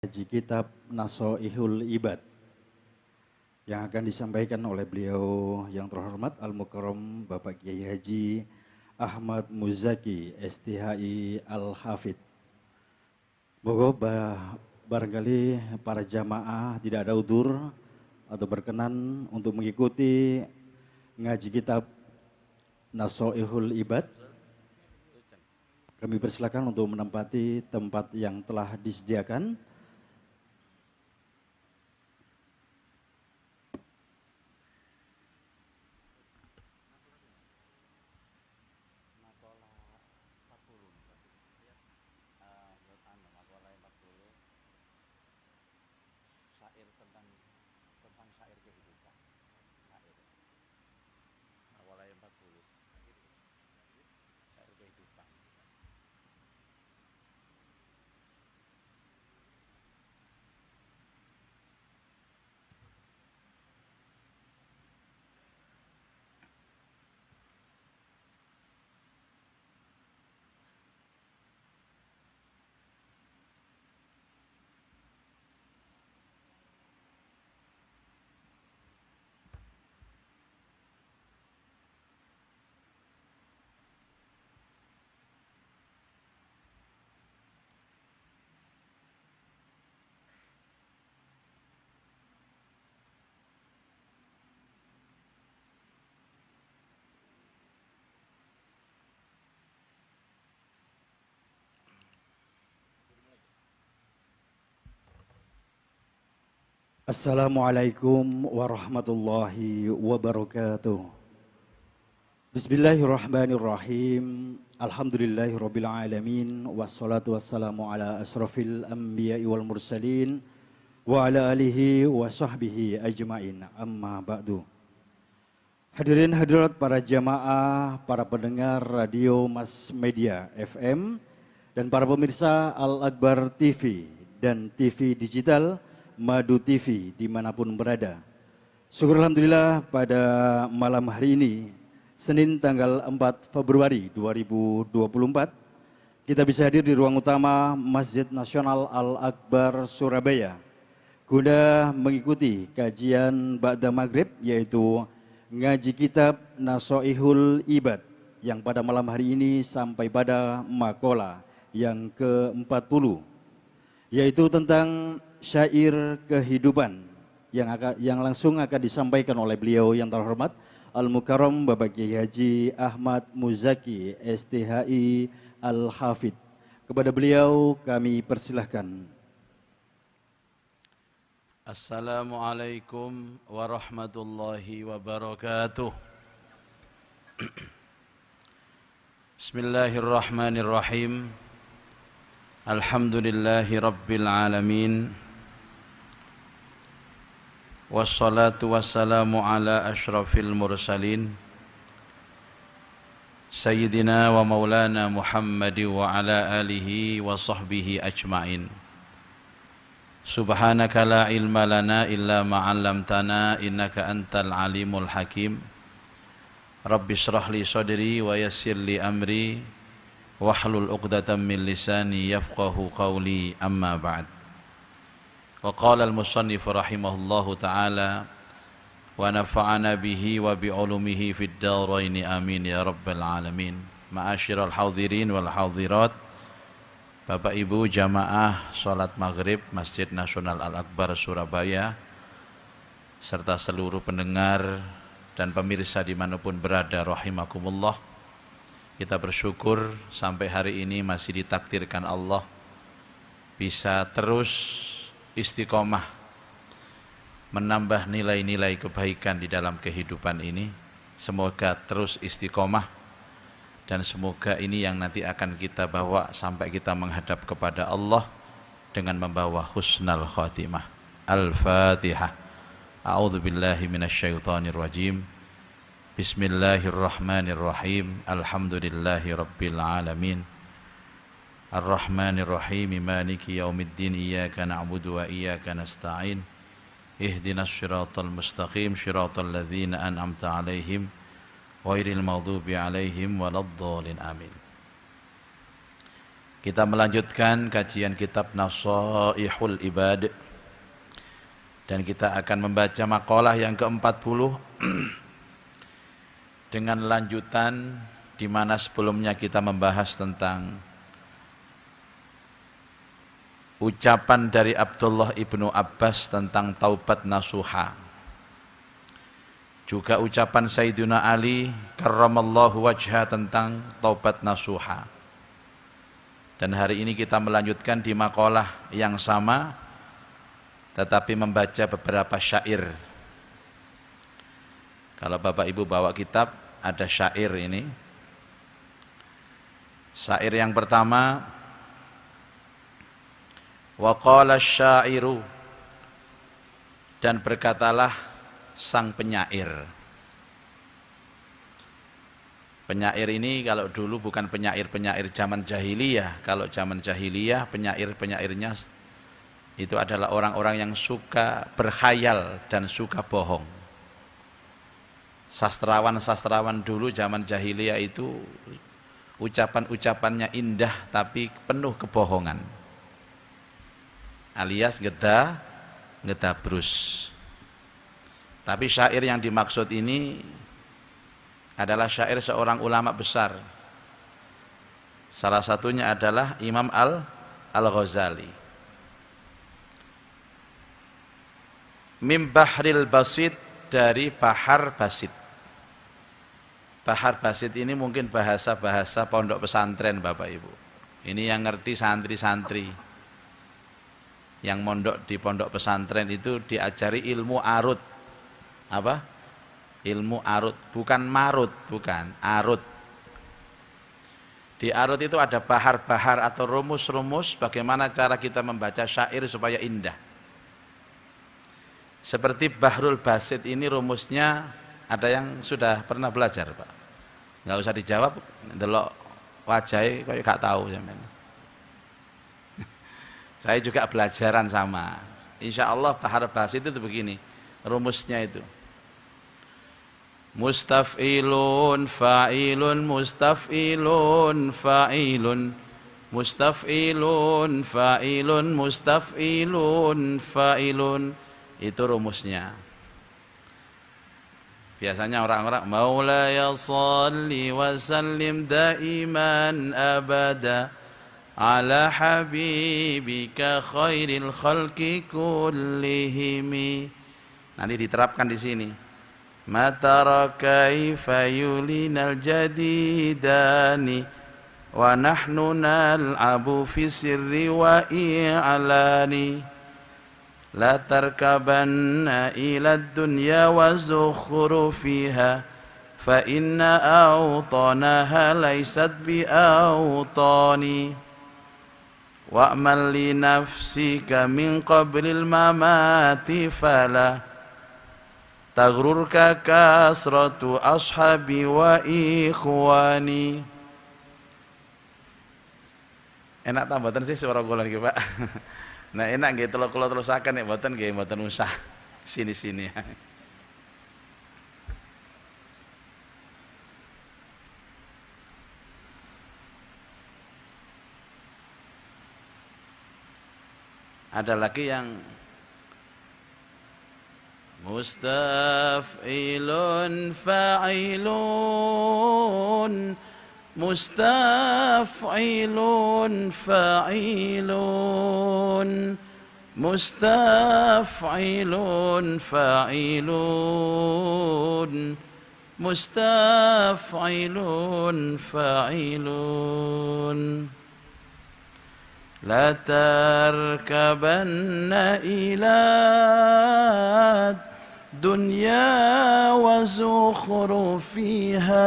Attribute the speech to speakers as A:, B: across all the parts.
A: Haji Kitab Nasoihul Ibad yang akan disampaikan oleh beliau yang terhormat Al-Mukarram Bapak Kiai Haji Ahmad Muzaki STHI Al-Hafid. Barangkali para jamaah tidak ada udzur atau berkenan untuk mengikuti ngaji kitab Nasoihul Ibad. Kami persilakan untuk menempati tempat yang telah disediakan. Assalamualaikum warahmatullahi wabarakatuh. Bismillahirrahmanirrahim. Alhamdulillahirabbil alamin wassalatu wassalamu ala asrofil anbiya'i wal mursalin wa ala alihi wa sahbihi ajmain. Amma ba'du. Hadirin hadirat para jamaah, para pendengar radio Mas Media FM dan para pemirsa Al-Akbar TV dan TV digital Madu TV dimanapun berada. Syukur Alhamdulillah pada malam hari ini, Senin tanggal 4 Februari 2024, kita bisa hadir di ruang utama Masjid Nasional Al-Akbar Surabaya guna mengikuti kajian Ba'da Maghrib, yaitu ngaji kitab Nasoihul Ibad yang pada malam hari ini sampai pada makola yang ke-40, yaitu tentang syair kehidupan yang langsung akan disampaikan oleh beliau yang terhormat Al-Mukarram Bapak Kiai Haji Ahmad Muzaki STHI Al-Hafid. Kepada beliau kami persilahkan.
B: Assalamualaikum warahmatullahi wabarakatuh. Bismillahirrahmanirrahim. Alhamdulillahi rabbil alamin. Wassalatu wassalamu ala ashrafil mursalin Sayyidina wa maulana Muhammadi wa ala alihi wa sahbihi ajma'in. Subhanaka la ilma lana illa ma'allamtana innaka antal alimul hakim. Rabbi shrah li sadri wa yassir li amri wahlul 'uqdatam min lisani yafqahu qawli, amma ba'd. Wa qala al-musannif rahimahullahu ta'ala wa nafa'ana bihi wa bi ulumihi fid dharain amin ya rabbal alamin. Ma'asyiral hadirin wal hadirat, Bapak Ibu jamaah salat maghrib Masjid Nasional Al-Akbar Surabaya serta seluruh pendengar dan pemirsa dimanapun berada rahimakumullah. Kita bersyukur sampai hari ini masih ditakdirkan Allah bisa terus istiqomah menambah nilai-nilai kebaikan di dalam kehidupan ini. Semoga terus istiqomah dan semoga ini yang nanti akan kita bawa sampai kita menghadap kepada Allah dengan membawa husnal khatimah. Al-Fatihah. A'udzu billahi minasyaitonir rajim. Bismillahirrahmanirrahim. Alhamdulillahi rabbil alamin. Ar-Rahmanir-Rahim. Maliki yaumiddin. Iyyaka na'budu wa iyyaka nasta'in. Ihdinas siratal mustaqim. Siratal ladzina an'amta 'alaihim ghairil maghdubi 'alaihim waladdallin. Amin. Kita melanjutkan kajian kitab Nasaihul Ibad, dan kita akan membaca makalah yang ke-40 dengan lanjutan di mana sebelumnya kita membahas tentang ucapan dari Abdullah ibnu Abbas tentang taubat nasuha, juga ucapan Sayyidina Ali karramallahu wajha tentang taubat nasuha. Dan hari ini kita melanjutkan di makalah yang sama, tetapi membaca beberapa syair. Kalau Bapak Ibu bawa kitab, ada syair ini. Syair yang pertama, wa qala syairu, dan berkatalah sang penyair. Penyair ini kalau dulu bukan penyair-penyair zaman jahiliyah. Kalau zaman jahiliyah penyair-penyairnya itu adalah orang-orang yang suka berkhayal dan suka bohong. Sastrawan-sastrawan dulu zaman jahiliyah itu ucapan-ucapannya indah tapi penuh kebohongan. Alias ngedabrus. Tapi syair yang dimaksud ini adalah syair seorang ulama besar. Salah satunya adalah Imam Al-Ghazali. Mim bahril basit, dari bahar basit. Bahar basit ini mungkin bahasa-bahasa pondok pesantren Bapak Ibu. Ini yang ngerti santri-santri. Yang mondok di pondok pesantren itu diajari ilmu arut. Apa? Ilmu arut, bukan marut, bukan, arut. Di arut itu ada bahar-bahar atau rumus-rumus bagaimana cara kita membaca syair supaya indah. Seperti Bahrul Basit ini rumusnya, ada yang sudah pernah belajar Pak? Nggak usah dijawab, delok wajahnya kayak gak tahu. Saya juga belajaran sama. Insya Allah Bahrul Basit itu begini, rumusnya itu. Mustaf'ilun fa'ilun mustaf'ilun fa'ilun mustaf'ilun fa'ilun mustaf'ilun fa'ilun, itu rumusnya. Biasanya orang-orang Maulaya shalli wa sallim daiman abada ala habibika khairil khalqi kullihimi. Nanti diterapkan di sini. Matara kaifa yulinal jadidani wa nahnu nal'abu fi sirri wa i'lani la tarkabanna ila dunya wa zukhrufiha fa inna awtanaha laysat bi awtani wa'mal li nafsika min qablil mamati fala taghrurka kasratu ashabi wa ikhwani. Enak tak mboten sih suara kula niki, Pak? Nah, enak nggih kula terusaken nek mboten nggih mboten usah sini-sini. Ada lagi yang mustaf'ilun fa'ilun mustaf'ilun fa'ilun mustaf'ilun fa'ilun mustaf'ilun fa'ilun la tarkabanna ila dunya wa zukhrufiha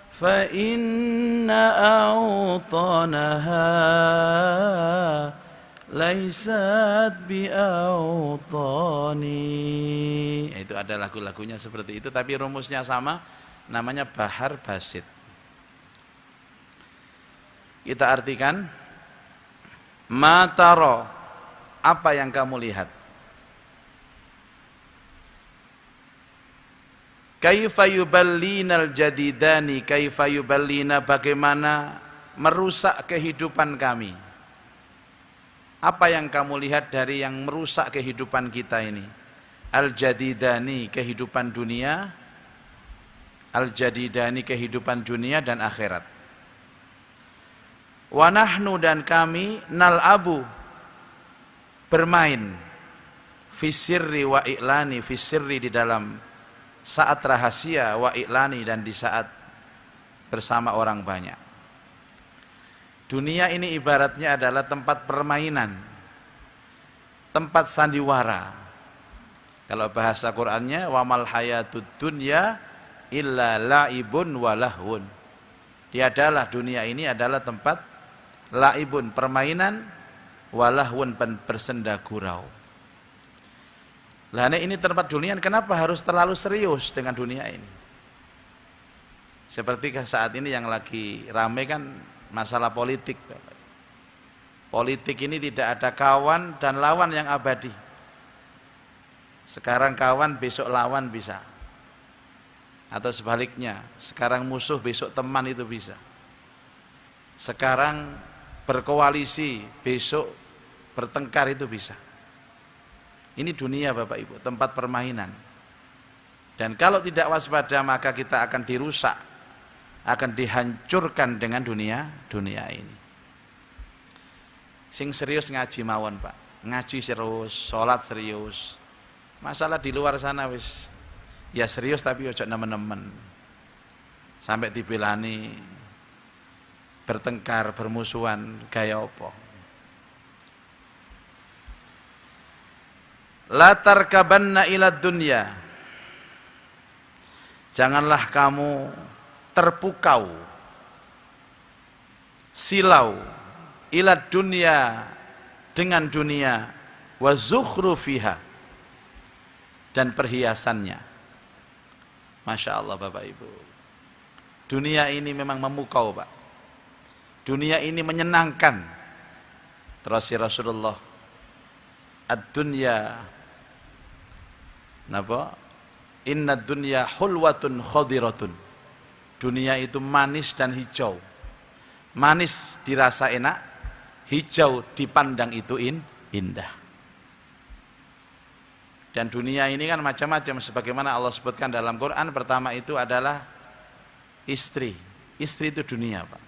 B: fa inna awtanaha laisat bi awtani. Itu ada lagu-lagunya seperti itu, tapi rumusnya sama, namanya bahar basit. Kita artikan, mataro, apa yang kamu lihat? Kaifa yuballinal jadidani, kaifa yuballina, bagaimana merusak kehidupan kami. Apa yang kamu lihat dari yang merusak kehidupan kita ini? Al-jadidani, kehidupan dunia. Al-jadidani, kehidupan dunia dan akhirat. Wa nahnu, dan kami, nal'abu, bermain, fisirri wa i'lani, fisirri di dalam saat rahasia, wa i'lani, dan di saat bersama orang banyak. Dunia ini ibaratnya adalah tempat permainan, tempat sandiwara. Kalau bahasa Qur'annya, wa mal hayatud dunya illa la'ibun wa lahwun. Tiadalah dunia ini adalah tempat la'ibun, permainan, wa lahwun, bersenda gurau. Lah ini tempat dunia, kenapa harus terlalu serius dengan dunia ini? Seperti saat ini yang lagi ramai kan masalah politik. Politik ini tidak ada kawan dan lawan yang abadi. Sekarang kawan, besok lawan bisa. Atau sebaliknya, sekarang musuh, besok teman, itu bisa. Sekarang berkoalisi, besok bertengkar, itu bisa. Ini dunia Bapak Ibu, tempat permainan. Dan kalau tidak waspada maka kita akan dirusak, akan dihancurkan dengan dunia ini. Sing serius ngaji mawon Pak, ngaji serius, sholat serius. Masalah di luar sana wis ya serius tapi ojo nemen-nemen. Sampai dibelani bertengkar, bermusuhan, gaya apa. La tarkabanna ila dunya. Janganlah kamu terpukau, silau, ila dunya, dengan dunia, wa zukhrufiha, dan perhiasannya. Masya Allah Bapak Ibu, dunia ini memang memukau Pak. Dunia ini menyenangkan. Terus Rasulullah, ad-dunya napa? Inna dunya hulwatun khadiratun. Dunia itu manis dan hijau. Manis dirasa enak, hijau dipandang itu indah. Dan dunia ini kan macam-macam, sebagaimana Allah sebutkan dalam Quran. Pertama itu adalah istri. Istri itu dunia Pak.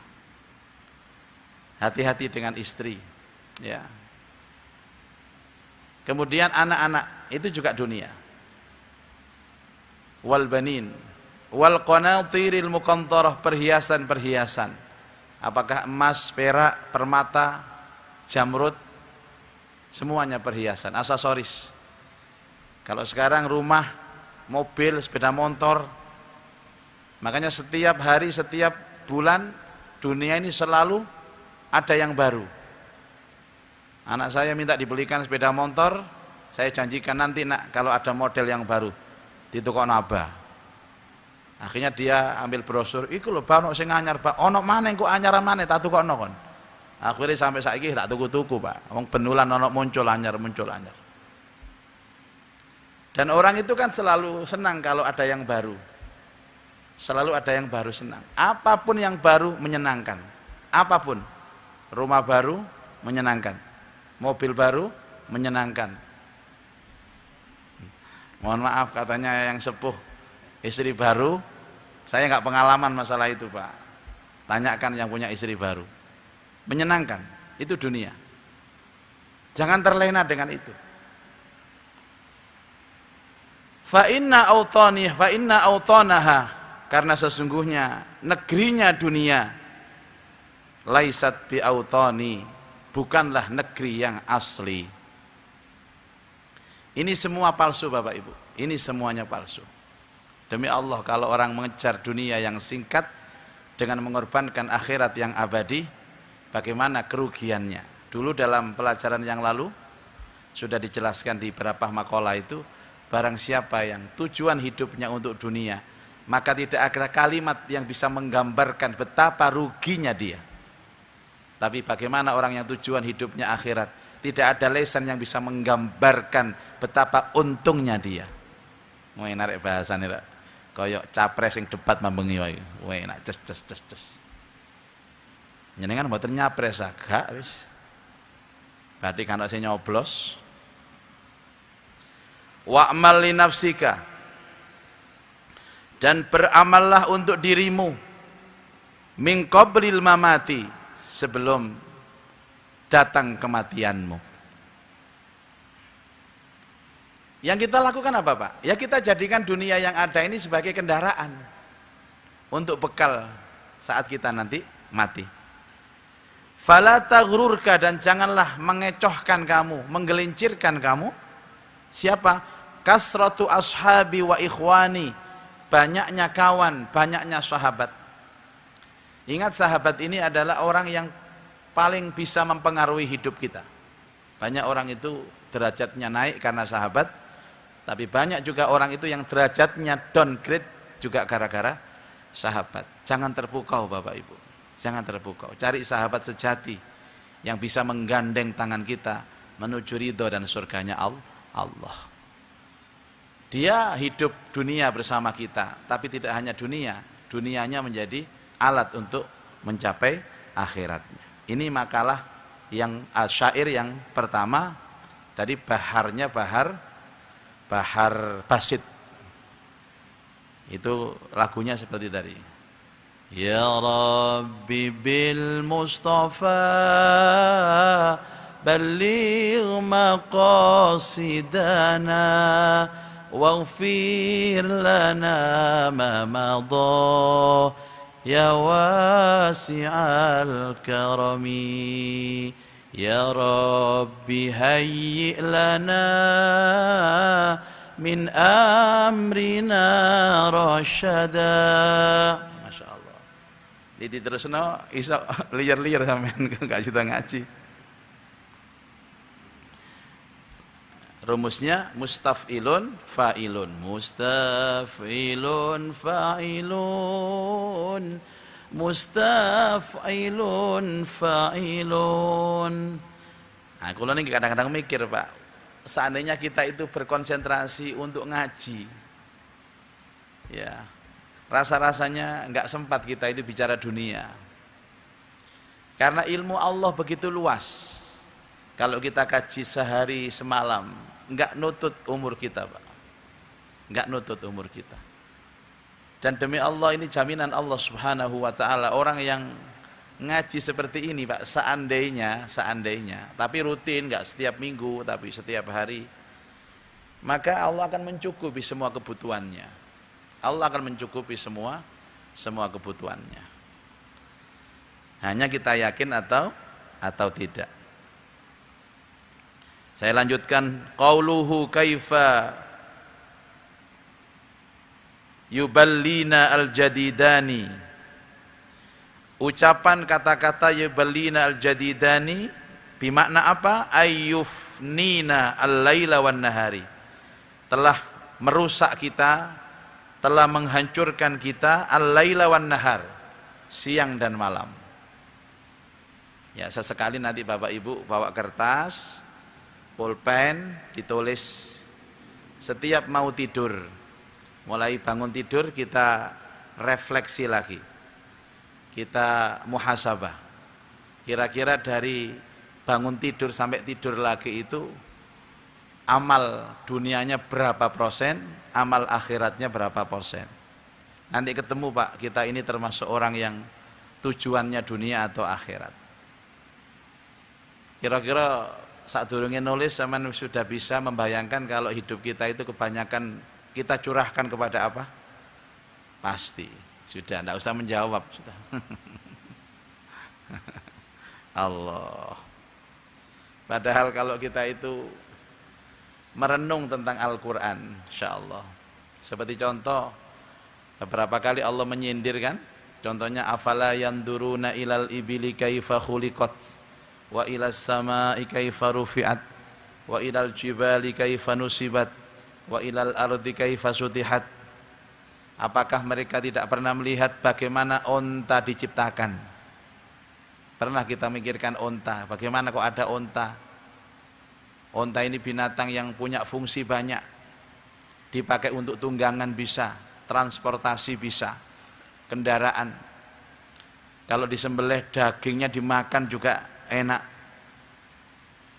B: Hati-hati dengan istri, ya. Kemudian anak-anak itu juga dunia. Wal banin wal qanatiril muqantarah, perhiasan-perhiasan. Apakah emas, perak, permata, jamrud, semuanya perhiasan, aksesoris. Kalau sekarang rumah, mobil, sepeda motor. Makanya setiap hari, setiap bulan dunia ini selalu ada yang baru. Anak saya minta dibelikan sepeda motor, saya janjikan nanti nak kalau ada model yang baru di toko Naba. Akhirnya dia ambil brosur, iku lho Pak, ono sing anyar Pak, ono maneh kok anyaran maneh tak tukokno kon. Akhirnya sampai saiki tak tuku-tuku Pak. Wong benulan ono muncul anyar. Dan orang itu kan selalu senang kalau ada yang baru. Selalu ada yang baru senang. Apapun yang baru menyenangkan. Apapun. Rumah baru menyenangkan. Mobil baru menyenangkan. Mohon maaf katanya yang sepuh, istri baru, saya nggak pengalaman masalah itu Pak. Tanyakan yang punya istri baru. Menyenangkan, itu dunia. Jangan terlena dengan itu. Fa inna autanaha, karena sesungguhnya negerinya dunia, laisat bi autani, bukanlah negeri yang asli. Ini semua palsu Bapak Ibu, ini semuanya palsu. Demi Allah, kalau orang mengejar dunia yang singkat dengan mengorbankan akhirat yang abadi, bagaimana kerugiannya? Dulu dalam pelajaran yang lalu sudah dijelaskan di beberapa makalah itu, barang siapa yang tujuan hidupnya untuk dunia, maka tidak ada kalimat yang bisa menggambarkan betapa ruginya dia. Tapi bagaimana orang yang tujuan hidupnya akhirat, tidak ada lesan yang bisa menggambarkan betapa untungnya dia. Mau narik bahasa nih, koyok capres yang debat membengi wae, enak ces. Jenengan mboten nyapres gak wis. Berarti kan sing nyoblos. Wa'mal li nafsika, dan beramallah untuk dirimu, min qablil mamati, sebelum datang kematianmu. Yang kita lakukan apa Pak? Ya kita jadikan dunia yang ada ini sebagai kendaraan untuk bekal saat kita nanti mati. Fala taghrurka, dan janganlah mengecohkan kamu, menggelincirkan kamu. Siapa? Kasratu ashabi wa ikhwani, banyaknya kawan, banyaknya sahabat. Ingat, sahabat ini adalah orang yang paling bisa mempengaruhi hidup kita. Banyak orang itu derajatnya naik karena sahabat, tapi banyak juga orang itu yang derajatnya downgrade juga gara-gara sahabat. Jangan terpukau Bapak Ibu, jangan terpukau. Cari sahabat sejati yang bisa menggandeng tangan kita menuju ridho dan surganya Allah. Dia hidup dunia bersama kita, tapi tidak hanya dunia, dunianya menjadi alat untuk mencapai akhiratnya. Ini makalah yang syair yang pertama dari baharnya Bahar Basit. Itu lagunya seperti tadi. Ya Rabbi bil Mustafa balligh maqasidana waghfir lana ma madha ya wasi'al karami ya Rabbi hayyi lana min amrina rasyada. Masya Allah. Lidi terusno iso liar-liar sampean gak sida ngaji. Rumusnya mustaf'ilun fa'ilun, mustaf'ilun fa'ilun, mustaf'ilun fa'ilun. Nah, kalau ini kadang-kadang mikir Pak, seandainya kita itu berkonsentrasi untuk ngaji, ya rasa-rasanya nggak sempat kita itu bicara dunia, karena ilmu Allah begitu luas. Kalau kita kaji sehari semalam, nggak nutut umur kita Pak, nggak nutut umur kita. Dan demi Allah, ini jaminan Allah Subhanahu wa ta'ala, orang yang ngaji seperti ini Pak, seandainya, tapi rutin, nggak setiap minggu, tapi setiap hari, maka Allah akan mencukupi semua kebutuhannya. Allah akan mencukupi semua kebutuhannya. Hanya kita yakin atau tidak. Saya lanjutkan, qauluhu kaifa yuballina al-jadidani. Ucapan kata-kata yuballina al-jadidani bimakna apa? Ayyufnina al-laila wan nahari. Telah merusak kita, telah menghancurkan kita al-laila wan nahar, siang dan malam. Ya, sesekali nanti Bapak Ibu bawa kertas, pulpen, ditulis setiap mau tidur. Mulai bangun tidur kita refleksi lagi, kita muhasabah. Kira-kira dari bangun tidur sampai tidur lagi itu amal dunianya berapa persen, amal akhiratnya berapa persen. Nanti ketemu Pak, kita ini termasuk orang yang tujuannya dunia atau akhirat. Kira-kira saat durungnya nulis sampean sudah bisa membayangkan kalau hidup kita itu kebanyakan kita curahkan kepada apa? Pasti sudah, tidak usah menjawab sudah. Allah. Padahal kalau kita itu merenung tentang Al-Quran, insya Allah. Seperti contoh, beberapa kali Allah menyindir kan? Contohnya, afala yanduruna ilal ibili kaifa khuliqat wa ilas samai kaifa rufi'at wa ilal jibali kaifa nusibat wa ilal ardi kaifa sutihat. Apakah mereka tidak pernah melihat bagaimana onta diciptakan? Pernah kita mikirkan onta, bagaimana kok ada onta? Onta ini binatang yang punya fungsi banyak, dipakai untuk tunggangan bisa, transportasi bisa, kendaraan. Kalau disembelih dagingnya dimakan juga enak.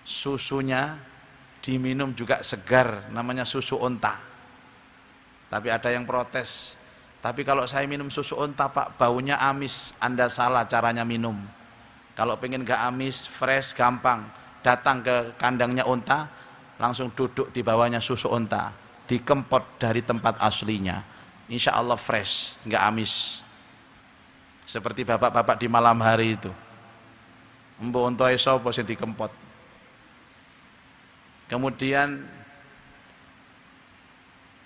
B: Susunya diminum juga segar, namanya susu onta. Tapi ada yang protes. Tapi kalau saya minum susu onta Pak, baunya amis. Anda salah caranya minum. Kalau pengen gak amis, fresh, gampang. Datang ke kandangnya onta, langsung duduk di bawahnya susu onta. Dikempot dari tempat aslinya. Insya Allah fresh, gak amis. Seperti bapak-bapak di malam hari itu. Mbok onta sapa sing dikempot. Kemudian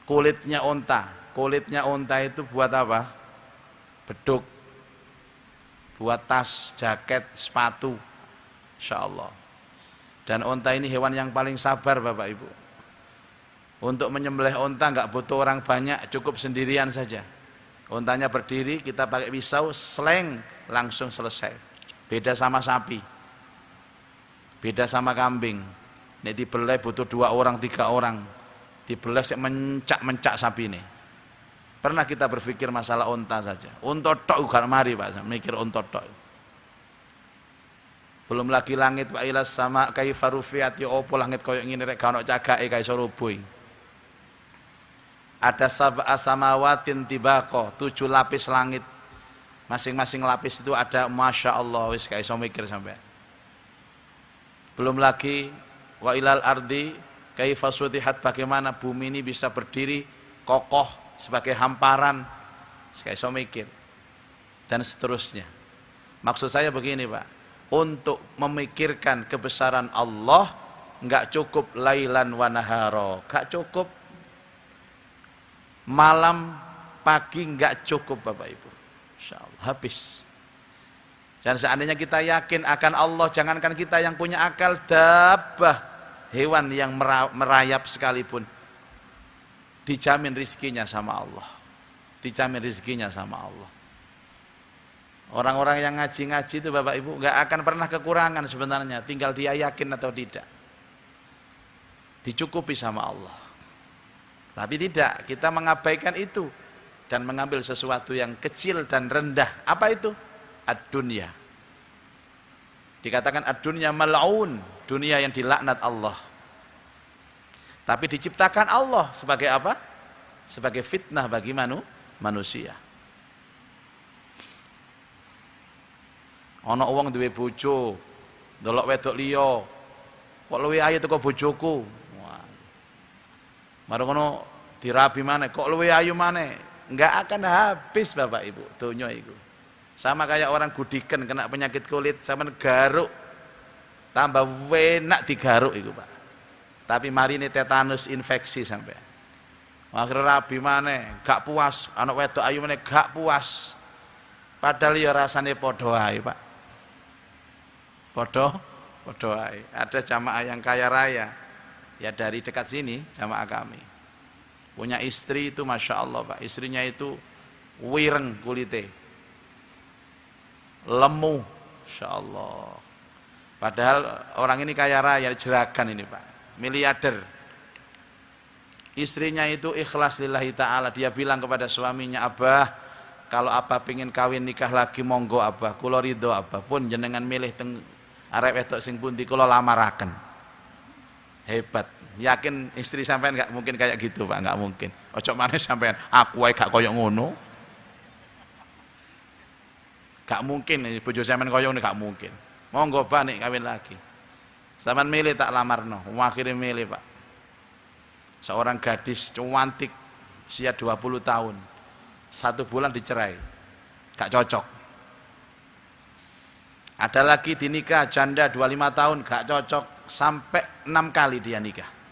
B: kulitnya onta itu buat apa? Beduk, buat tas, jaket, sepatu, insya Allah. Dan onta ini hewan yang paling sabar Bapak Ibu. Untuk menyembelih onta nggak butuh orang banyak, cukup sendirian saja. Ontanya berdiri, kita pakai pisau, seleng, langsung selesai. Beda sama sapi, beda sama kambing. Nek dibelai butuh 2 orang, 3 orang. Dibelai mencak sapi ini. Pernah kita berpikir masalah onta saja. Onta tok gak mari Pak, mikir onta tok. Belum lagi langit wa ilas sama kaifa rufiat ya opo langit koyo ngene rek gak ono cagake kaya iso rubuh. Ada sab'a samawatin tibaqo, 7 lapis langit. Masing-masing lapis itu ada Masya Allah, wis gak iso mikir sampai. Belum lagi wa ilal ardi kaifa sutihat, bagaimana bumi ini bisa berdiri kokoh sebagai hamparan, gak iso mikir. Dan seterusnya. Maksud saya begini Pak, untuk memikirkan kebesaran Allah enggak cukup lailan wa nahara, enggak cukup malam pagi, enggak cukup Bapak Ibu. Insyaallah habis. Dan seandainya kita yakin akan Allah, jangankan kita yang punya akal, dabah, hewan yang merayap sekalipun dijamin rizkinya sama Allah. Dijamin rizkinya sama Allah. Orang-orang yang ngaji-ngaji itu Bapak Ibu enggak akan pernah kekurangan sebenarnya, tinggal dia yakin atau tidak. Dicukupi sama Allah. Tapi tidak, kita mengabaikan itu dan mengambil sesuatu yang kecil dan rendah. Apa itu? Ad-dunya. Dikatakan ad-dunya mal'un, dunia yang dilaknat Allah. Tapi diciptakan Allah sebagai apa? Sebagai fitnah bagi manusia. Ana wong duwe bojo, ndelok wedok liya, kok luwih ayu teko bojoku. Wah. Mari ngono dirabi maneh, kok luwih ayu maneh. Enggak akan habis Bapak Ibu donya iku. Sama kayak orang gudiken kena penyakit kulit, sampean garuk tambah enak digaruk iku, Pak. Tapi mari ini tetanus infeksi sampean. Akhirnya rabi maneh, gak puas, anak wedok ayu maneh gak puas. Padahal ya rasane padha ae, Pak. Padha ae. Ada jamaah yang kaya raya, ya dari dekat sini jamaah kami. Punya istri itu Masya Allah Pak, istrinya itu wireng kulite, lemu, Masya Allah. Padahal orang ini kaya raya, jeragan ini Pak, miliarder. Istrinya itu ikhlas lillahi ta'ala, dia bilang kepada suaminya, Abah, kalau Abah pengen kawin nikah lagi monggo Abah, kula ridho Abah, pun jenengan milih teng arek wedok sing pundi kula lamaraken. Hebat. Yakin istri sampean enggak mungkin kayak gitu Pak, enggak mungkin. Ojo maneh sampean, aku wae gak koyo ngono. Gak mungkin bojo sampean koyo ngono, gak mungkin. Monggo Pak nek kawin lagi. Sampean milih tak lamarno, akhirnya milih Pak. Seorang gadis cantik, usia 20 tahun. 1 bulan dicerai. Gak cocok. Ada lagi dinikah janda 25 tahun, gak cocok, sampai 6 kali dia nikah.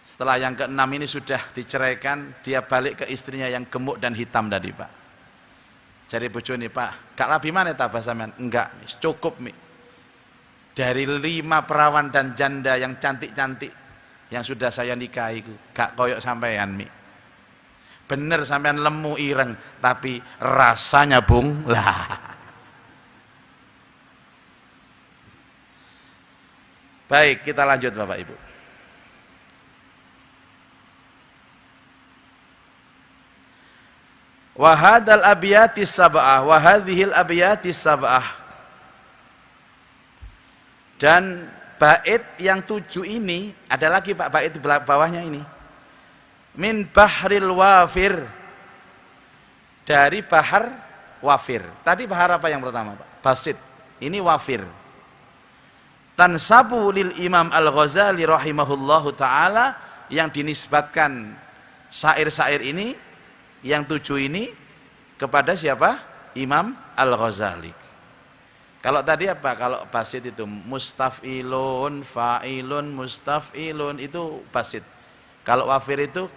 B: Setelah yang ke-6 ini sudah diceraikan, dia balik ke istrinya yang gemuk dan hitam tadi Pak. Jadi bojone Pak, gak labi mana tabah sampean? Enggak, cukup Mi. Dari 5 perawan dan janda yang cantik-cantik yang sudah saya nikahi, gak koyok sampean Mi. Bener sampean lemu ireng, tapi rasanya bung lah. Baik, kita lanjut Bapak Ibu. Wa hadal abiyati sab'ah wa hadhil abiyati sab'ah. Dan bait yang 7 ini ada lagi Pak, bait di bawahnya ini. Min bahril wafir, dari bahar wafir. Tadi bahar apa yang pertama Pak? Basit. Ini wafir. Tansabu lil Imam Al-Ghazali rahimahullahu taala, yang dinisbatkan syair-syair ini yang 7 ini kepada siapa? Imam Al-Ghazali. Kalau tadi apa? Kalau basit itu mustaf'ilun, fa'ilun, mustaf'ilun, itu basit. Kalau wafir itu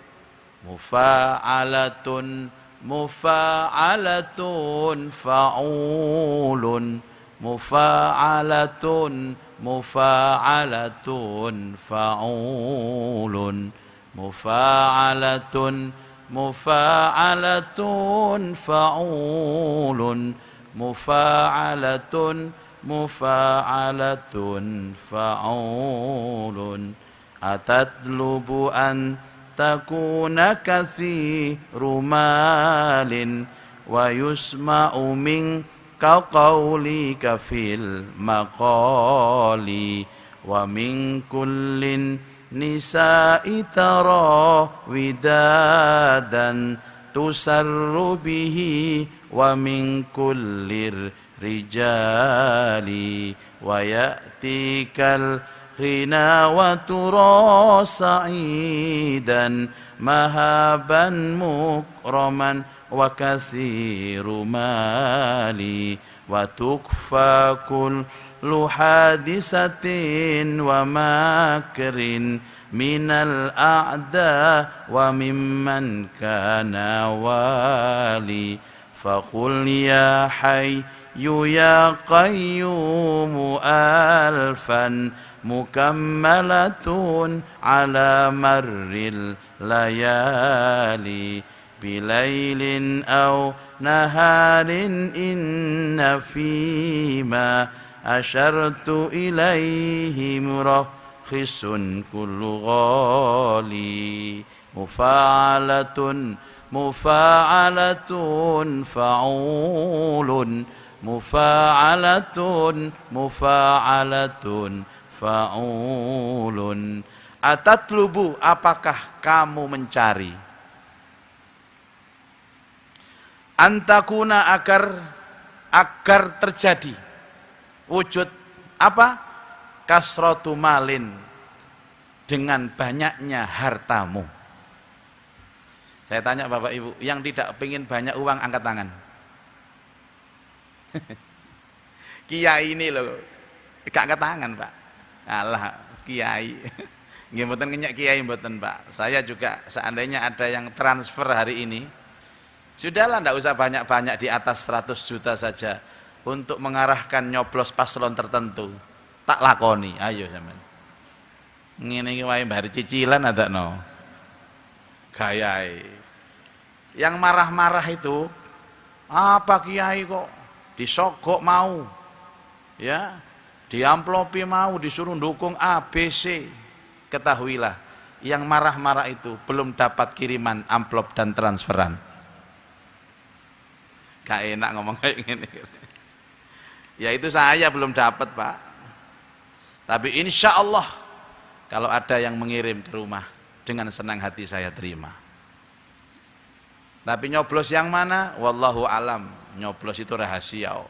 B: mufa'alatun, mufa'alatun, fa'ulun, mufa'alatun, mufa'alatun, fa'ulun, mufa'alatun, mufa'alatun, fa'ulun, mufa'alatun, mufa'alatun, fa'ulun. Atatlubu an takuna kathiru malin wa yusma'u minka qawlika fil maqali wa min kullin nisa'i tara widadan tusarru bihi wa min kullir rijali wa ya'tikal ghina wa tura sa'idan mahaban mukraman wa kathiru mali wa tukfa kullu hadisatin wa makrin minal a'da wa mimman kana wali faqul ya hayyu ya qayyum alfan mukammalatun ala marril layali bilailin aw naharin inna fima asyartu ilaihi murkhisun kullu ghali mufa'alatun mufa'alatun fa'ulun mufa'alatun mufa'alatun fa'ulun. Atatlubu, apakah kamu mencari, antakuna, agar terjadi wujud apa? Kasratu malin, dengan banyaknya hartamu. Saya tanya Bapak Ibu, yang tidak ingin banyak uang angkat tangan. Kiai ini loh, gak angkat tangan Pak. Alah, kiai. Nggih mboten ngenyak kiai mboten Pak. Saya juga seandainya ada yang transfer hari ini, sudahlah ndak usah banyak-banyak, di atas 100 juta saja untuk mengarahkan nyoblos paslon tertentu. Tak lakoni, ayo sampean. Ngene iki wae bayar cicilan ada no. Gayai. Yang marah-marah itu apa kiai kok disogok mau. Ya, diamplopi mau, disuruh dukung ABC. Ketahuilah, yang marah-marah itu belum dapat kiriman amplop dan transferan. Gak enak ngomong kayak gini. Ya itu saya belum dapat Pak. Tapi insya Allah kalau ada yang mengirim ke rumah, dengan senang hati saya terima. Tapi nyoblos yang mana? Wallahu alam. Nyoblos itu rahasia.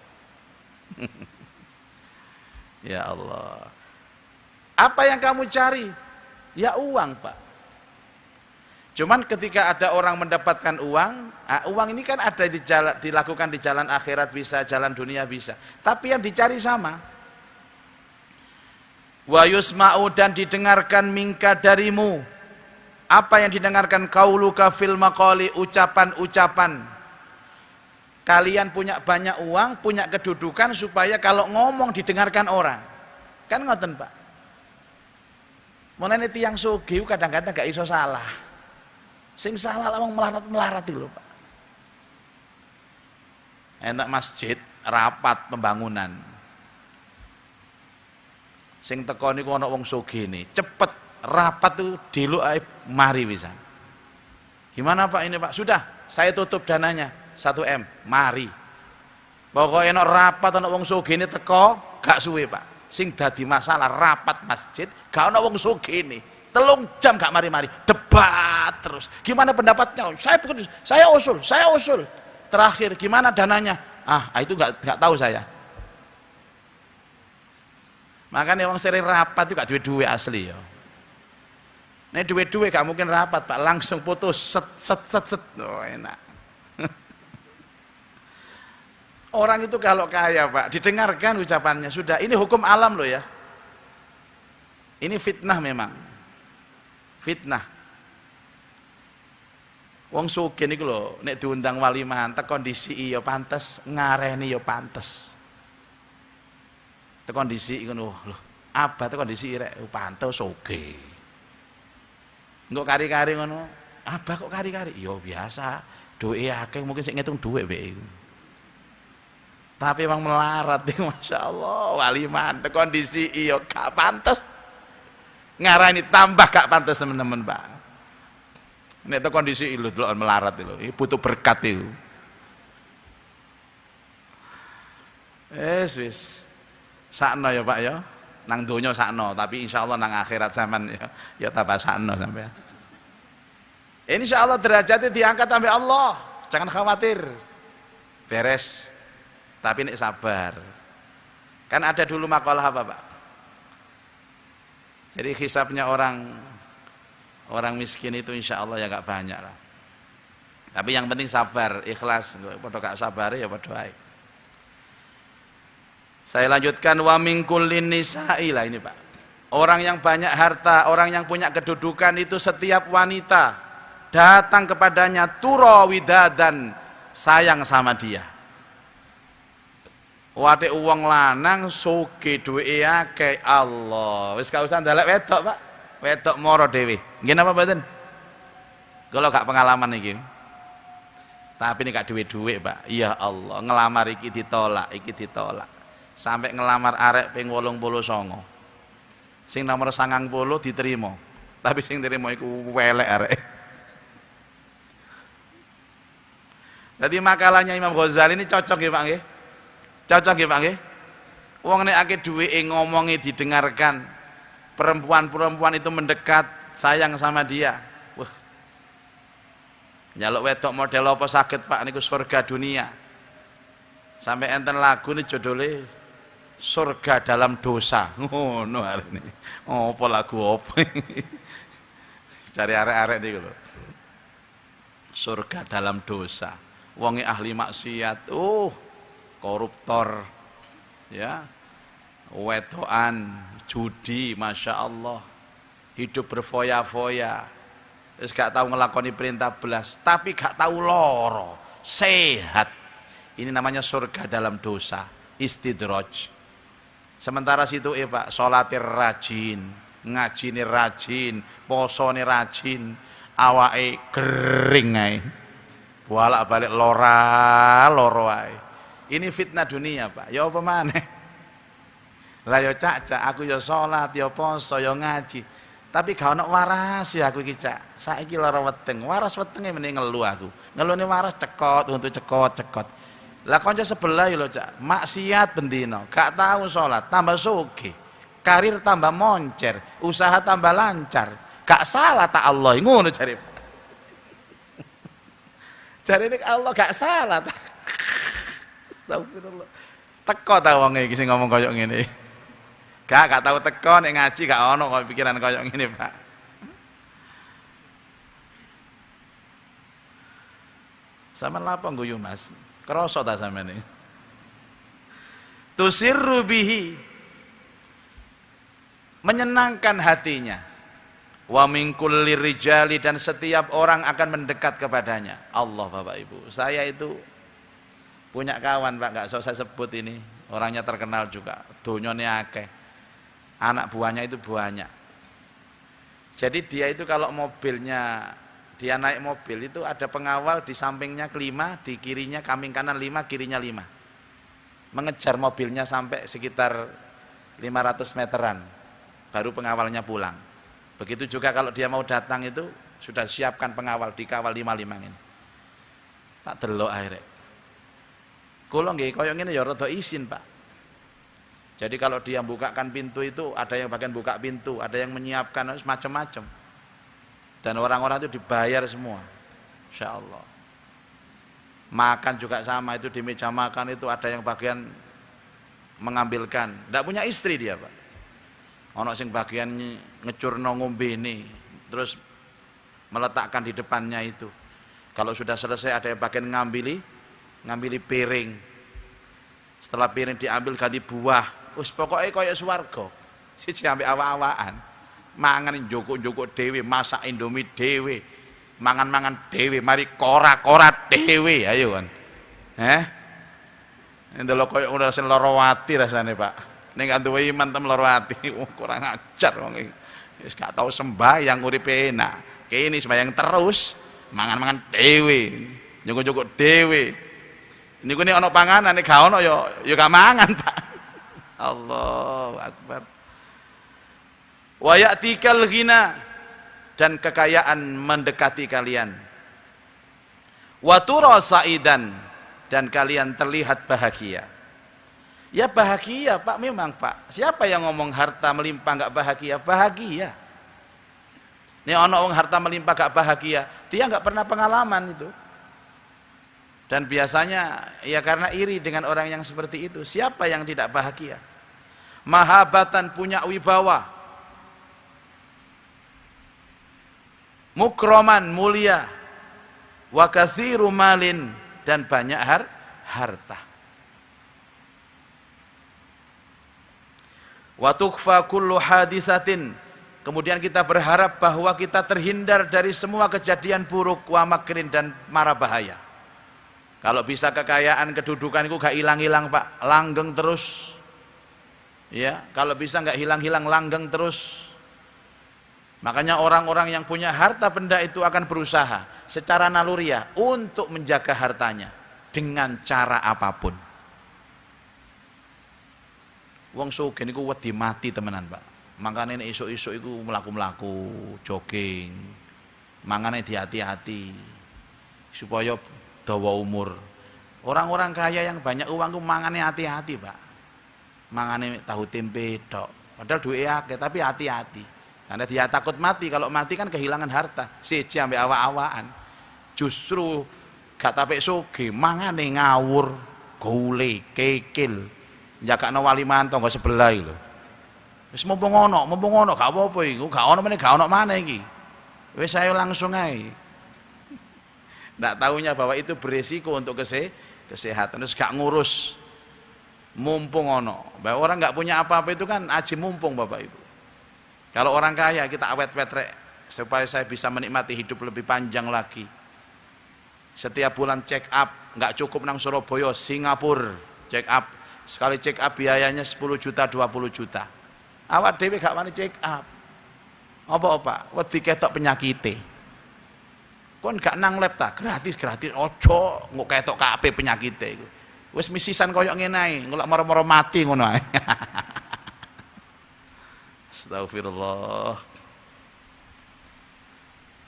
B: Ya Allah. Apa yang kamu cari? Ya uang Pak. Cuman ketika ada orang mendapatkan uang, uang ini kan ada di jalan, dilakukan di jalan akhirat bisa, jalan dunia bisa. Tapi yang dicari sama. Wa yusma'u, dan didengarkan minka darimu. Apa yang didengarkan? Qauluka fil maqali, ucapan-ucapan. Kalian punya banyak uang, punya kedudukan supaya kalau ngomong didengarkan orang. Kan ngoten Pak. Mulane tiyang sugih kadang-kadang gak iso salah. Sing salah lawang melarat-melarat itu lho Pak. Enak masjid, rapat pembangunan. Sing teko niku ana wong sugih nih, cepet rapat tuh diluk ae mari pisan. Gimana Pak ini Pak? Sudah, saya tutup dananya. 1 M, mari. Pokoknya nek rapat ana wong sugih teko, gak suwe Pak. Sing dadi masalah rapat masjid, gak ana wong sugih 3 jam gak mari-mari, debat terus. Gimana pendapatnya? Saya usul. Terakhir gimana dananya? Itu gak tahu saya. Makanya wong sering rapat itu gak duwe-duwe asli ya. Nek duwe-duwe gak mungkin rapat Pak, langsung putus set. Oh, enak. Orang itu kalau kaya Pak, didengarkan ucapannya sudah. Ini hukum alam loh ya. Ini fitnah memang. Fitnah. Wong sugih niku lho, nek diundang walimahan tekon kondisi ya pantes, ngareni ya pantes. Tekon kondisi ngono lho. Abah tekon kondisi rek pantes sugih. Engko kari-kari ngono. Abah kok kari-kari? Ya biasa. Duwe akeh mungkin sik ngitung duwe mbek iku. Tapi emang melarat nih, Masya Allah, waliman, kondisi iyo gak pantas, ngarani tambah gak pantas teman-teman Pak. Ini itu kondisi itu melarat itu, butuh berkat itu. Wis, sakno ya Pak ya, nang donya sakno, tapi insya Allah nang akhirat zaman ya tambah sakno sampai. Insya Allah derajatnya diangkat sampai Allah, jangan khawatir, beres. Tapi nek sabar. Kan ada dulu makalah apa Pak? Jadi hisabnya orang miskin itu insya Allah ya gak banyak lah. Tapi yang penting sabar, ikhlas. Padha gak sabar ya padha ae. Saya lanjutkan wa min kullin nisa'i lah ini Pak. Orang yang banyak harta, orang yang punya kedudukan itu setiap wanita datang kepadanya turawidadan, sayang sama dia. Wate uang lanang sugih duweke akeh Allah. Wis gak usah ndelok wedok, Pak. Wedok moro dhewe. Nggih napa mboten? Kalau gak pengalaman iki. Tapi ini gak duwe-duwe, Pak. Ya Allah, ngelamar iki ditolak. Sampai ngelamar arek ping 89. Sing nomor 90 diterima. Tapi sing terima iku welek arek. Jadi makalahnya Imam Ghazali ini cocok ya Pak nggih. Cocok ya Pak nggih. Wong nek akeh duweke ngomongi didengarkan, perempuan-perempuan itu mendekat, sayang sama dia. Wah. Njaluk wedok model apa saged Pak niku surga dunia. Sampai enten lagu nih judulnya surga dalam dosa. Ngono arene. Apa lagu apa? Cari arek-arek niku lho. Surga dalam dosa. Wonge ahli maksiat. Koruptor, ya, wedoan, judi, Masya Allah, hidup berfoya-foya, terus gak tahu ngelakoni perintah belas, tapi gak tahu loro, sehat. Ini namanya surga dalam dosa, istidraj. Sementara situ Pak, sholatir rajin, ngajine rajin, posone rajin, awake kering ae, bolak-balik loro ae. Ini fitnah dunia Pak, ya apa maneh? Lah ya cak aku ya sholat, ya poso, ya ngaji. Tapi gak ono waras ya aku iki cak. Saiki lara weteng, waras wetenge mending ngelu aku. Ngelune waras cekot untuk cekot. Lah kanca sebelah ya lho cak, maksiat bendina, gak tahu sholat, tambah sugih. Karir tambah moncer, usaha tambah lancar. Gak salah tak Allah, ngono jare. Jare nek Allah gak salah tak. Astagfirullah. Teko ta wong iki sing ngomong koyo ngene. Gak tahu teko nek ngaji gak ono kok pikiran koyo ngene, Pak. Sampeyan lapo ngguyu Mas? Krasa ta sampeyan iki? Tusirru bihi, menyenangkan hatinya. Wa min kulli rijali, dan setiap orang akan mendekat kepadanya. Allah Bapak Ibu, saya itu punya kawan Pak, nggak usah saya sebut ini, orangnya terkenal juga, donyone akeh, anak buahnya itu banyak. Jadi dia itu kalau mobilnya, dia naik mobil itu ada pengawal di sampingnya 5, di kirinya kambing kanan 5, kirinya 5, mengejar mobilnya sampai sekitar 500 meteran, baru pengawalnya pulang. Begitu juga kalau dia mau datang itu sudah siapkan pengawal, dikawal 5 ini. Tak delok akhirnya. Kula nggih kaya ngene ya rada isin, Pak. Jadi kalau dia bukakan pintu itu ada yang bagian buka pintu, ada yang menyiapkan macam-macam. Dan orang-orang itu dibayar semua. Insyaallah. Makan juga sama, itu di meja makan itu ada yang bagian mengambilkan. Tidak punya istri dia, Pak. Ono sing bagian ngecurno ngombe ini, terus meletakkan di depannya itu. Kalau sudah selesai ada yang bagian ngambili piring. Setelah piring diambil ganti buah. Wis pokoke kaya swarga. Siji ambek awak-awakan. Mangan njoko-njoko dhewe, masak Indomie dhewe. Mangan-mangan dhewe, mari kora-kora dhewe, ayo kan. Ndelok kaya ora sen lara ati rasane, Pak. Ning gak duwe iman tem lara ati, kurang ajar wong iki. Wis gak tau sembahyang uripe enak. Kene sembahyang terus, mangan-mangan dhewe, njoko-njoko dhewe. Niku nek ana panganan, nek gak ono ya gak mangan, Pak. Allahu Akbar. Wa ya'tikal ghina, dan kekayaan mendekati kalian. Wa tura sa'idan, dan kalian terlihat bahagia. Ya bahagia, Pak, memang, Pak. Siapa yang ngomong harta melimpah enggak bahagia? Bahagia. Nek ana wong harta melimpah enggak bahagia, dia enggak pernah pengalaman itu. Dan biasanya ya karena iri dengan orang yang seperti itu. Siapa yang tidak bahagia? Mahabatan, punya wibawa, mukroman, mulia, wa katsiru malin, dan banyak harta. Wa tukfa kullu hadisatin, kemudian kita berharap bahwa kita terhindar dari semua kejadian buruk, wa makrin, dan mara bahaya. Kalau bisa kekayaan, kedudukan itu gak hilang-hilang, Pak, langgeng terus. Ya, kalau bisa nggak hilang-hilang, langgeng terus. Makanya orang-orang yang punya harta benda itu akan berusaha secara naluriah untuk menjaga hartanya dengan cara apapun. Wong sugih niku wedi mati temenan, Pak. Makanya nek esuk-esuk iku mlaku-mlaku, jogging. Mangane hati-hati supaya dawa umur. Orang-orang kaya yang banyak uang ku mangane hati-hati, Pak. Mangane tahu tempe tok. Padahal duwe akeh tapi hati-hati. Karena dia takut mati, kalau mati kan kehilangan harta. Siji ambek awak-awakan. Justru gak tapek sugih, mangane ngawur, gule, kekil. Njakakno wali mantu tangga sebelah iki lho. Wis mumpung ono, gak apa-apa iku, gak ono meneh gak ono maneh iki. Wis ayo langsung ae. Ndak taunya bahwa itu beresiko untuk kesehatan, terus gak ngurus. Mumpung ono. Bahwa orang nggak punya apa-apa itu kan aji mumpung, Bapak Ibu. Kalau orang kaya kita awet-wet rek supaya saya bisa menikmati hidup lebih panjang lagi. Setiap bulan check up, nggak cukup nang Surabaya, Singapura check up. Sekali check up biayanya 10 juta, 20 juta. Awak dhewe gak wani check up. Apa-apa, wedi ketok penyakite. Kon gak nang lab ta, gratis. Ojo ngok ketok kabeh penyakite iku. Wis misisan koyok ngene ae, engko moro-moro mati ngono ae. Astagfirullah.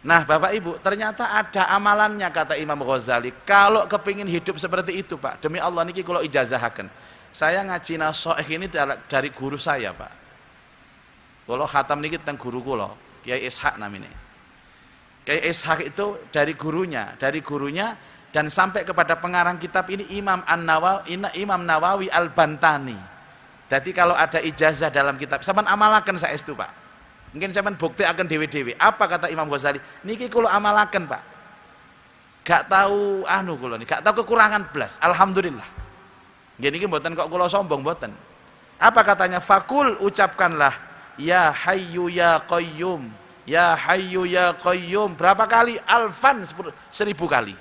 B: Nah, Bapak Ibu, ternyata ada amalannya kata Imam Ghazali. Kalau kepingin hidup seperti itu, Pak, demi Allah niki kula ijazahaken. Saya ngaji nashih ini dari guru saya, Pak. Kula khatam niki teng guru kula, Kiai Ishaq namanya. Kiai Ishaq itu dari gurunya dan sampai kepada pengarang kitab ini Imam Nawawi Al-Bantani. Jadi kalau ada ijazah dalam kitab, sampean amalaken saestu, Pak. Mungkin sampean bukti akan dewe-dewe. Apa kata Imam Ghazali? Niki kula amalaken, Pak. Gak tahu kula niki, gak tahu kekurangan blas. Alhamdulillah. Nggih niki mboten kok kula sombong mboten. Apa katanya? Fakul, ucapkanlah ya hayyu ya qayyum. Ya hayyu ya qayyum. Berapa kali? Alfan, 1000 kali.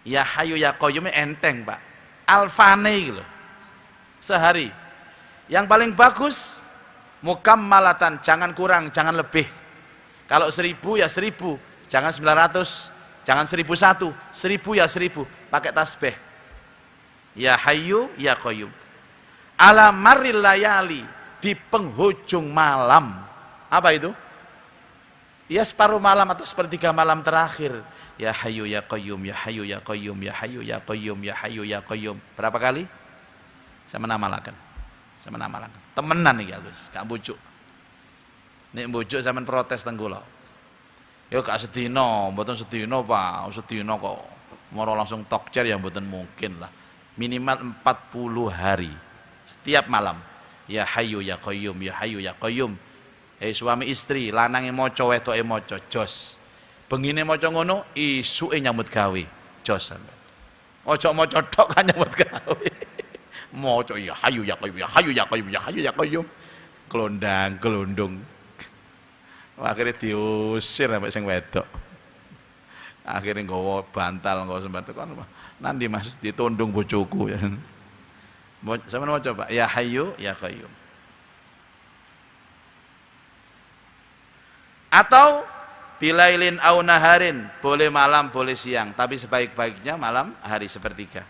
B: Ya hayyu ya qayyum enteng, Pak. Alfane gitu. Sehari. Yang paling bagus mukammalatan, jangan kurang, jangan lebih. Kalau 1000 ya 1000, jangan 900, jangan 1001, 1000 ya 1000, pakai tasbih. Ya hayyu ya qayyum. Ala marril layali, di penghujung malam. Apa itu? Ya separuh malam atau sepertiga malam terakhir. Ya Hayyu ya Qayyum, ya Hayyu ya Qayyum, ya Hayyu ya Qayyum, ya Hayyu ya Qayyum. Berapa kali? Saya menamalakan. Temenan iki Gus, gak mbujuk. Nek mbujuk sampean protes teng kula. Ya gak sedina, mboten sedina Pak, sedina kok. Moro langsung tokcer ya mboten mungkin lah. Minimal 40 hari setiap malam. Ya Hayyu ya Qayyum, ya Hayyu ya Qayyum. Suami istri, lanange maca wedoke maca, jos. Bengine maca ngono, isuke nyambut gawe, jos sampean. Ojo maca tok kan nyambut gawe. Maca ya Hayyu ya Qayyum, ya Hayyu ya Qayyum, ya Hayyu ya Qayyum. Kelondang, kelondong. Akhirnya diusir sampai sing wedok. Akhirnya nggawa bantal, nggawa sembatu kan. Nanti Mas ditundung bojoku ya. Sampeyan mau coba ya Hayyu ya Qayyum. Atau bilailin au naharin, boleh malam boleh siang, tapi sebaik-baiknya malam hari sepertiga.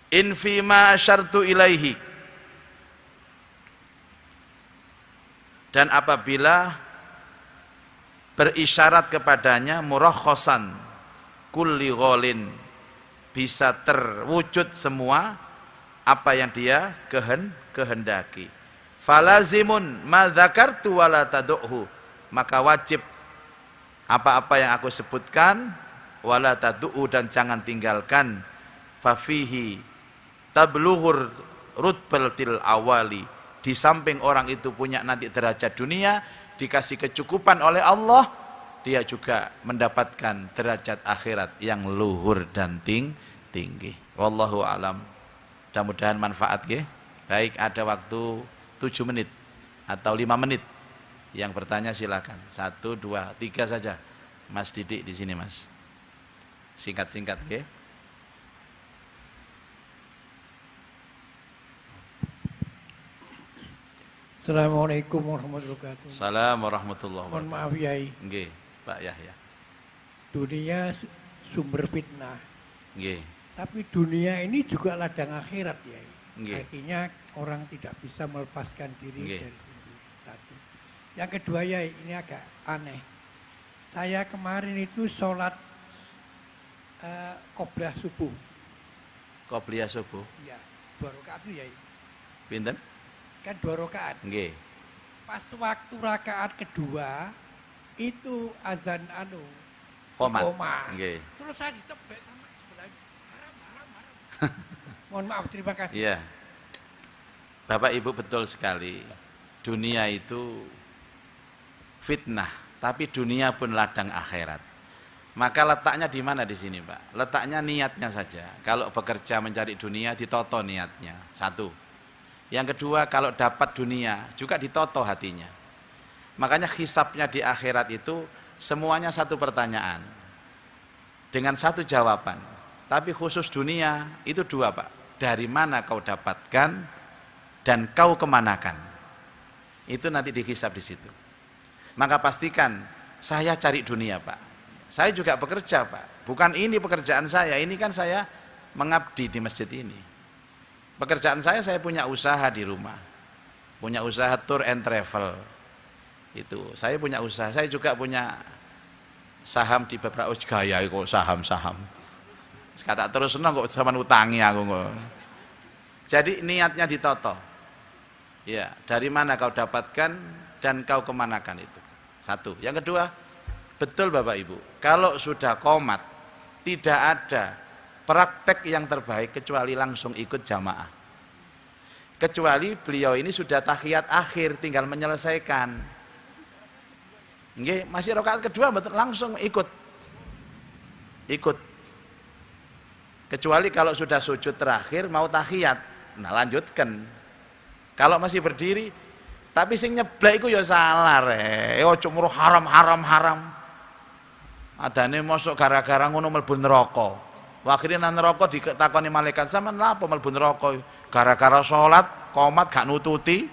B: In fima asyartu ilaihi, dan apabila berisyarat kepadanya murakhasan kulli ghalin, bisa terwujud semua apa yang dia kehendaki. Falazimun ma dzakartu wala tad'uhu, maka wajib apa-apa yang aku sebutkan, wala tad'u, dan jangan tinggalkan. Fafihi tablughur rutbatil awali, di samping orang itu punya nanti derajat dunia, dikasih kecukupan oleh Allah, dia juga mendapatkan derajat akhirat yang luhur dan tinggi. Wallahu alam. Mudah-mudahan manfaat ya. Baik, ada waktu 7 menit atau 5 menit. Yang bertanya silakan. 1, 2, 3 saja. Mas Didik di sini Mas. Singkat-singkat ya.
C: Assalamualaikum warahmatullahi wabarakatuh.
B: Assalamualaikum warahmatullahi
C: Mohon
B: wabarakatuh.
C: maaf Yai.
B: Nggih, Pak Yahya.
C: Dunia sumber fitnah.
B: Nggih.
C: Tapi dunia ini juga ladang akhirat Yai.
B: Nggih.
C: Artinya orang tidak bisa melepaskan diri
B: Nggih.
C: dari dunia. Satu. Yang kedua Yai, ini agak aneh. Saya kemarin itu sholat qobliyah subuh.
B: Qobliyah subuh.
C: Iya, 2 rakaat itu Yai.
B: Pinten?
C: Kan 2 rakaat.
B: Nggih.
C: Pas waktu rakaat kedua itu azan
B: Qomat.
C: Iqomah.
B: Nggih.
C: Terus saya ditebak sama sebelah haram. Mohon maaf, terima kasih.
B: Iya. Bapak Ibu betul sekali. Dunia itu fitnah, tapi dunia pun ladang akhirat. Maka letaknya di mana di sini, Pak? Letaknya niatnya saja. Kalau bekerja mencari dunia, ditoto niatnya. 1. Yang kedua, kalau dapat dunia, juga ditoto hatinya. Makanya hisabnya di akhirat itu semuanya satu pertanyaan dengan 1 jawaban. Tapi khusus dunia itu 2, Pak. Dari mana kau dapatkan dan kau kemanakan? Itu nanti dihisab di situ. Maka pastikan saya cari dunia, Pak. Saya juga bekerja, Pak. Bukan ini pekerjaan saya, ini kan saya mengabdi di masjid ini. Pekerjaan saya punya usaha di rumah. Punya usaha tour and travel. Itu, saya punya usaha. Saya juga punya saham di beberapa gaya kok saham-saham. Kata terus senang kok sama utangi aku kok. Jadi niatnya ditoto. Ya, dari mana kau dapatkan dan kau kemanakan itu. 1. Yang kedua, betul Bapak Ibu, kalau sudah qomat tidak ada praktek yang terbaik kecuali langsung ikut jamaah. Kecuali beliau ini sudah tahiyat akhir, tinggal menyelesaikan. Nggih, masih rakaat kedua betul langsung ikut. Kecuali kalau sudah sujud terakhir mau tahiyat, nah lanjutkan. Kalau masih berdiri, tapi sing nyeblek iku ya salah rek. Ojo muru haram. Adane mosok gara-gara ngono mlebu neraka. Akhirnya nang neraka ditakoni malaikat, "Sampeyan lha apa mlebu neraka? Gara-gara salat, qomat gak nututi,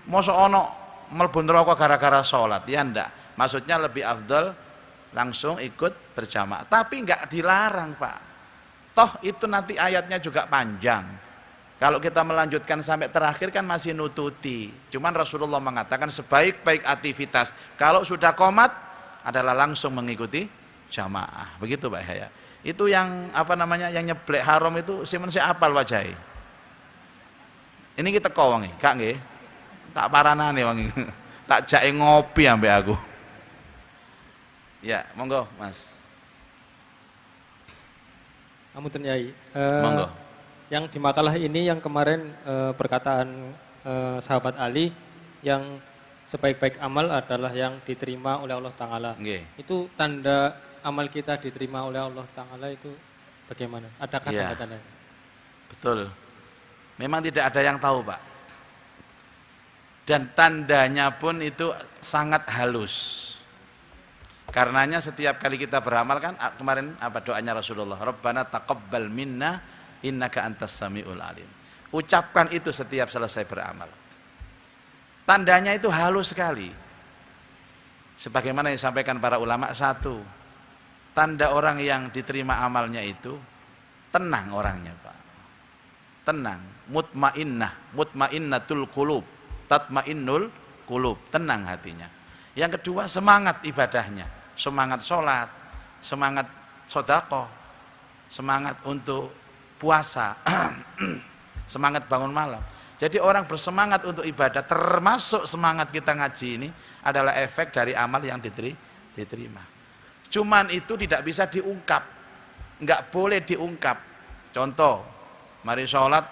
B: mosok ana mlebu neraka gara-gara salat?" Ya ndak. Maksudnya lebih afdal langsung ikut berjamaah. Tapi enggak dilarang, Pak. Toh itu nanti ayatnya juga panjang. Kalau kita melanjutkan sampai terakhir kan masih nututi. Cuman Rasulullah mengatakan sebaik-baik aktivitas kalau sudah qomat adalah langsung mengikuti jamaah. Begitu Pak Yahya. Itu yang apa namanya, yang nyeblek haram itu simen sik apal wajahe. Ini kita kau wangi, kak nggih. Tak paranane wangi. Tak jake ngopi ambek aku. Ya, monggo Mas.
D: Amunten Yai.
B: Monggo.
D: Yang di makalah ini yang kemarin perkataan sahabat Ali yang sebaik-baik amal adalah yang diterima oleh Allah Ta'ala.
B: Nggih.
D: Itu tanda amal kita diterima oleh Allah Ta'ala itu bagaimana? Adakah
B: Ya.
D: tanda-tandanya?
B: Betul. Memang tidak ada yang tahu Pak. Dan tandanya pun itu sangat halus. Karenanya setiap kali kita beramal kan kemarin apa doanya Rasulullah, Rabbana taqabbal minna innaka antas samiul alim. Ucapkan itu setiap selesai beramal. Tandanya itu halus sekali. Sebagaimana yang disampaikan para ulama, satu, tanda orang yang diterima amalnya itu tenang orangnya Pak. Tenang, mutmainnatul qulub, tatmainnul qulub, tenang hatinya. Yang kedua, semangat ibadahnya, semangat sholat, semangat sedekah, semangat untuk puasa, semangat bangun malam. Jadi orang bersemangat untuk ibadah, termasuk semangat kita ngaji ini adalah efek dari amal yang diterima. Cuman itu tidak bisa diungkap, nggak boleh diungkap. Contoh, mari sholat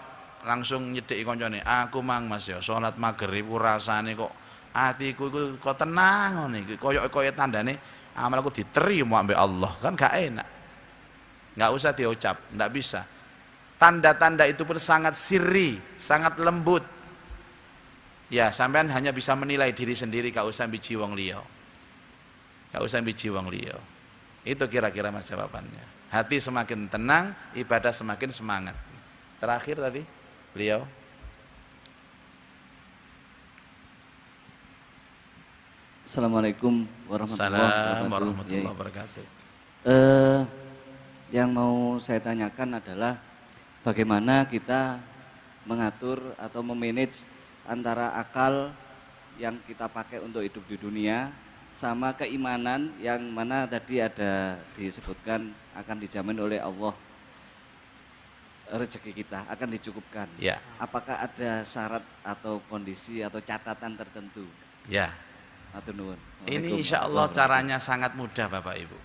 B: langsung nyedeki koncone, aku mang Mas ya sholat maghrib rasane kok atiku iku kok tenang ngene iki, koyo tandane amalku diterima ambek Allah, kan gak enak. Nggak usah diucap, nggak bisa. Tanda-tanda itu pun sangat sirri, sangat lembut. Ya, sampean hanya bisa menilai diri sendiri, gak usah biji wong liya. Gak usah biji wong liya. Itu kira-kira Mas jawabannya. Hati semakin tenang, ibadah semakin semangat. Terakhir tadi, beliau.
E: Assalamualaikum warahmatullahi
B: warahmatullahi wabarakatuh.
E: Yang mau saya tanyakan adalah bagaimana kita mengatur atau memanage antara akal yang kita pakai untuk hidup di dunia sama keimanan yang mana tadi ada disebutkan akan dijamin oleh Allah rezeki kita akan dicukupkan.
B: Ya.
E: Apakah ada syarat atau kondisi atau catatan tertentu?
B: Ya.
E: Atur nuwun.
B: Ini insya Allah caranya sangat mudah Bapak Ibu.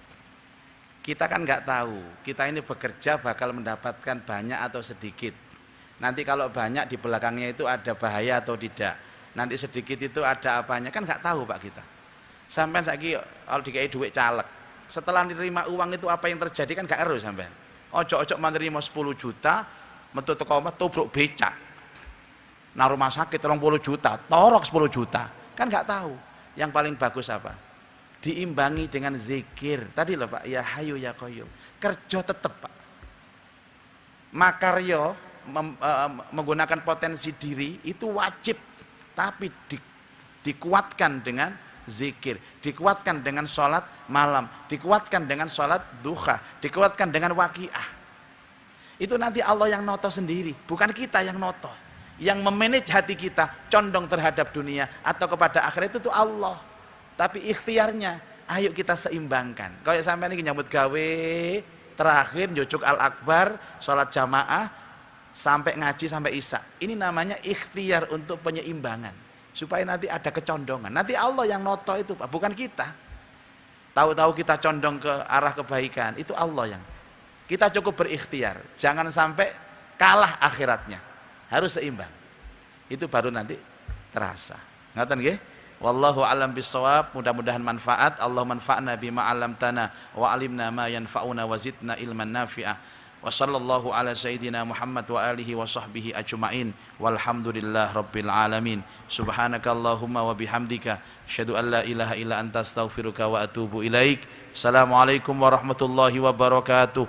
B: Kita kan nggak tahu, kita ini bekerja bakal mendapatkan banyak atau sedikit. Nanti kalau banyak di belakangnya itu ada bahaya atau tidak. Nanti sedikit itu ada apanya, kan nggak tahu Pak kita. Sampai saiki kalau dikai duit caleg, setelah diterima uang itu apa yang terjadi kan nggak eruh sampean. Ojo-ojo menerima 10 juta, metu teko omah tubruk becak. Nah rumah sakit 30 juta, torok 10 juta, kan nggak tahu. Yang paling bagus apa? Diimbangi dengan zikir. Tadi loh Pak, ya hayu ya qayyum. Kerja tetap Pak. Makaryo menggunakan potensi diri itu wajib, tapi dikuatkan dengan zikir, dikuatkan dengan sholat malam, dikuatkan dengan sholat duha, dikuatkan dengan waqiah. Itu nanti Allah yang noto sendiri, bukan kita yang noto. Yang memanage hati kita condong terhadap dunia atau kepada akhirat itu Allah. Tapi ikhtiarnya, ayo kita seimbangkan. Kalau sampai ini nyambut gawe, terakhir nyucuk al-akbar, sholat jamaah, sampai ngaji sampai isya. Ini namanya ikhtiar untuk penyeimbangan. Supaya nanti ada kecondongan. Nanti Allah yang noto itu Pak, bukan kita. Tahu-tahu kita condong ke arah kebaikan, itu Allah yang. Kita cukup berikhtiar, jangan sampai kalah akhiratnya. Harus seimbang. Itu baru nanti terasa. Ngaten nggih? Wallahu a'lam bissawab. Mudah-mudahan manfaat. Allah manfa'na bima 'allamtana wa 'alimna ma yanfa'una wa zidna ilman nafi'ah. Wa sallallahu ala sayyidina Muhammad wa alihi wa sahbihi ajma'in. Walhamdulillah rabbil alamin. Subhanakallahumma wa bihamdika asyhadu an la ilaha illa anta astaghfiruka wa atubu ilaik. Assalamualaikum warahmatullahi wabarakatuh.